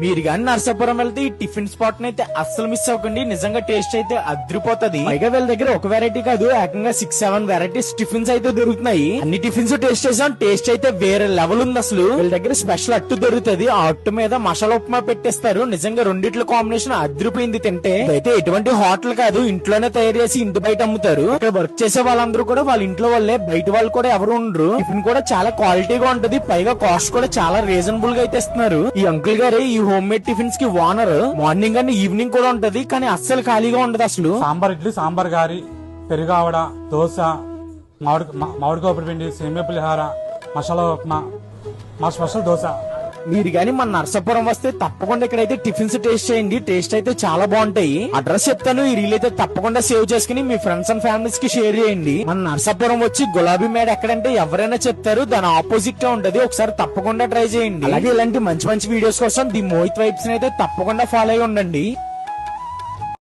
మీరు గాని నర్సాపురం వెళ్తే ఈ టిఫిన్ స్పాట్ అయితే అస్సలు మిస్ అవ్వకండి. నిజంగా టేస్ట్ అయితే అద్రిపోతది. పైగా వీళ్ళ దగ్గర ఒక వెరైటీ కాదు, ఏకంగా 6-7 వెరైటీస్ టిఫిన్స్ అయితే దొరుకుతున్నాయి. అన్ని టిఫిన్స్ టేస్ట్ చేసాం. టేస్ట్ అయితే వేరే లెవెల్ ఉంది అసలు. వీళ్ళ దగ్గర స్పెషల్ అట్టు దొరుకుతుంది. ఆ అట్టు మీద మసాలా ఉప్మా పెట్టేస్తారు. నిజంగా రెండిట్ల కాంబినేషన్ అద్రిపోయింది తింటే. అయితే ఎటువంటి హోటల్ కాదు, ఇంట్లోనే తయారు చేసి ఇంటి బయట అమ్ముతారు. ఇక్కడ వర్క్ చేసే వాళ్ళందరూ కూడా వాళ్ళ ఇంట్లో వాళ్ళే, బయట వాళ్ళు కూడా ఎవరు ఉండరు. టిఫిన్ కూడా చాలా క్వాలిటీగా ఉంటది. పైగా కాస్ట్ కూడా చాలా రీజనబుల్ గా అయితే ఇస్తున్నారు. ఈ అంకుల్ గారే ఈ హోమ్ మేడ్ టిఫిన్స్ కి ఓనర్. మార్నింగ్ అండ్ ఈవినింగ్ కూడా ఉంటది, కానీ అస్సలు ఖాళీగా ఉండదు అసలు. సాంబార్ ఇడ్లీ, సాంబార్ గారి, పెరుగావడ, దోశ, మామిడికాయ పిండి, సేమియా పులిహార, మసాలా ఉప్మా, మా స్పెషల్ దోశ. మీరు గాని మన నర్సాపురం వస్తే తప్పకుండా ఇక్కడైతే టిఫిన్స్ టేస్ట్ చేయండి. టేస్ట్ అయితే చాలా బాగుంటాయి. అడ్రస్ చెప్తాను, ఈ రీల్ అయితే తప్పకుండా సేవ్ చేసుకుని మీ ఫ్రెండ్స్ అండ్ ఫ్యామిలీస్ కి షేర్ చేయండి. మన నర్సాపురం వచ్చి గులాబీ మేడ ఎక్కడంటే ఎవరైనా చెప్తారు, దాని ఆపోజిట్ గా ఉంటది. ఒకసారి తప్పకుండా ట్రై చేయండి. అలాగే ఇలాంటి మంచి మంచి వీడియోస్ కోసం ది మోహిత్ వైబ్స్ అయితే తప్పకుండా ఫాలో అయి ఉండండి.